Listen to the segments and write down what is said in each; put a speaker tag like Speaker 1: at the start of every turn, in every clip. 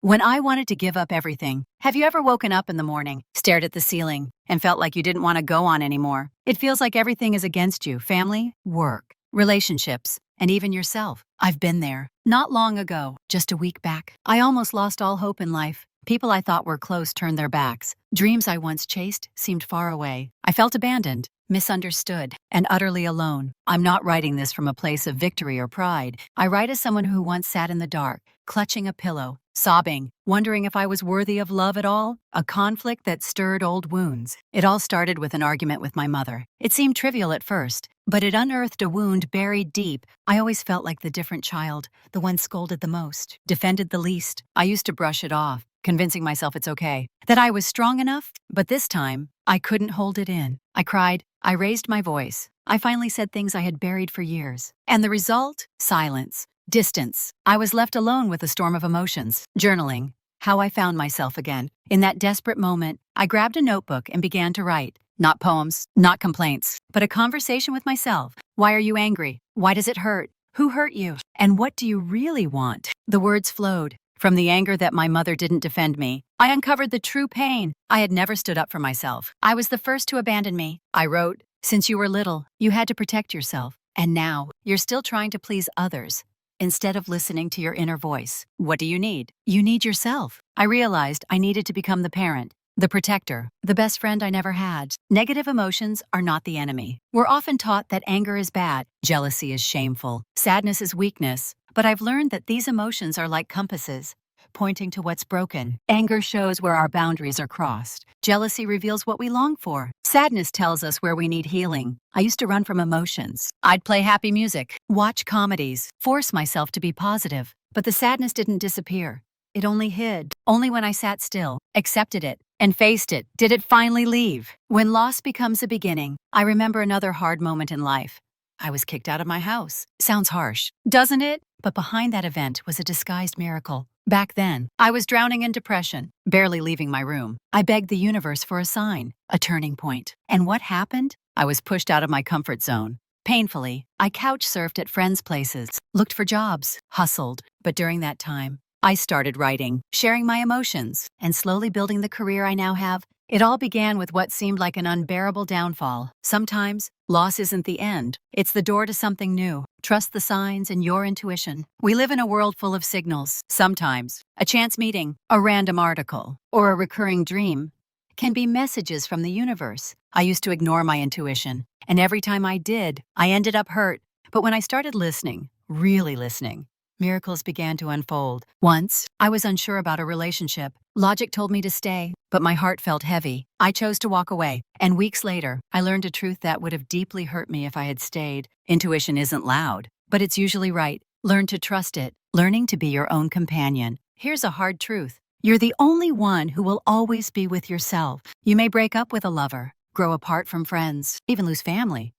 Speaker 1: When I wanted to give up everything. Have you ever woken up in the morning, stared at the ceiling, and felt like you didn't want to go on anymore? It feels like everything is against you: family, work, relationships, and even yourself. I've been there. Not long ago, just a week back, I almost lost all hope in life. People I thought were close turned their backs. Dreams I once chased seemed far away. I felt abandoned, misunderstood, and utterly alone. I'm not writing this from a place of victory or pride. I write as someone who once sat in the dark, clutching a pillow, sobbing, wondering if I was worthy of love at all, a conflict that stirred old wounds. It all started with an argument with my mother. It seemed trivial at first, but it unearthed a wound buried deep. I always felt like the different child, the one scolded the most, defended the least. I used to brush it off, convincing myself it's okay, that I was strong enough. But this time, I couldn't hold it in. I cried. I raised my voice. I finally said things I had buried for years. And the result? Silence. Distance. I was left alone with a storm of emotions. Journaling. How I found myself again. In that desperate moment, I grabbed a notebook and began to write. Not poems, not complaints, but a conversation with myself. Why are you angry? Why does it hurt? Who hurt you? And what do you really want? The words flowed. From the anger that my mother didn't defend me, I uncovered the true pain. I had never stood up for myself. I was the first to abandon me. I wrote, since you were little, you had to protect yourself. And now, you're still trying to please others, instead of listening to your inner voice. What do you need? You need yourself. I realized I needed to become the parent, the protector, the best friend I never had. Negative emotions are not the enemy. We're often taught that anger is bad, jealousy is shameful, sadness is weakness. But I've learned that these emotions are like compasses, pointing to what's broken. Anger shows where our boundaries are crossed. Jealousy reveals what we long for. Sadness tells us where we need healing. I used to run from emotions. I'd play happy music, watch comedies, force myself to be positive. But the sadness didn't disappear. It only hid. Only when I sat still, accepted it, and faced it, did it finally leave. When loss becomes a beginning, I remember another hard moment in life. I was kicked out of my house. Sounds harsh, doesn't it? But behind that event was a disguised miracle. Back then, I was drowning in depression, barely leaving my room. I begged the universe for a sign, a turning point. And what happened? I was pushed out of my comfort zone. Painfully, I couch surfed at friends' places, looked for jobs, hustled. But during that time, I started writing, sharing my emotions, and slowly building the career I now have. It all began with what seemed like an unbearable downfall. Sometimes, loss isn't the end. It's the door to something new. Trust the signs and your intuition. We live in a world full of signals. Sometimes, a chance meeting, a random article, or a recurring dream can be messages from the universe. I used to ignore my intuition, and every time I did, I ended up hurt. But when I started listening, really listening, miracles began to unfold. Once, I was unsure about a relationship. Logic told me to stay, but my heart felt heavy. I chose to walk away, and weeks later, I learned a truth that would have deeply hurt me if I had stayed. Intuition isn't loud, but it's usually right. Learn to trust it, learning to be your own companion. Here's a hard truth. You're the only one who will always be with yourself. You may break up with a lover, grow apart from friends, even lose family.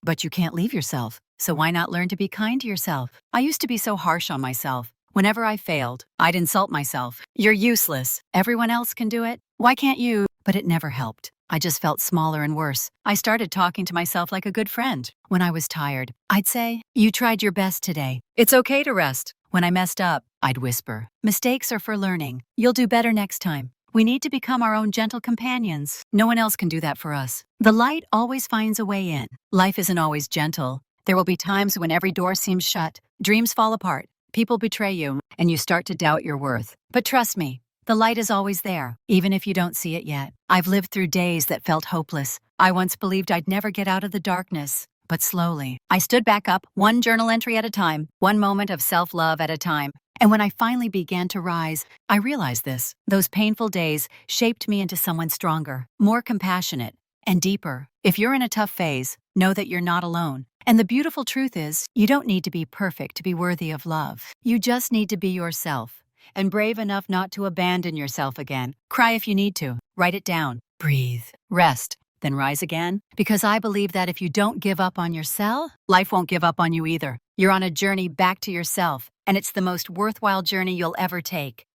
Speaker 1: But you can't leave yourself. So why not learn to be kind to yourself? I used to be so harsh on myself. Whenever I failed, I'd insult myself. You're useless. Everyone else can do it. Why can't you? But it never helped. I just felt smaller and worse. I started talking to myself like a good friend. When I was tired, I'd say, you tried your best today. It's okay to rest. When I messed up, I'd whisper, mistakes are for learning. You'll do better next time. We need to become our own gentle companions. No one else can do that for us. The light always finds a way in. Life isn't always gentle. There will be times when every door seems shut, dreams fall apart, people betray you, and you start to doubt your worth. But trust me, the light is always there, even if you don't see it yet. I've lived through days that felt hopeless. I once believed I'd never get out of the darkness. But slowly, I stood back up, one journal entry at a time, one moment of self-love at a time. And when I finally began to rise, I realized this. Those painful days shaped me into someone stronger, more compassionate, and deeper. If you're in a tough phase, know that you're not alone. And the beautiful truth is, you don't need to be perfect to be worthy of love. You just need to be yourself, and brave enough not to abandon yourself again. Cry if you need to. Write it down. Breathe. Rest. Then rise again. Because I believe that if you don't give up on yourself, life won't give up on you either. You're on a journey back to yourself, and it's the most worthwhile journey you'll ever take.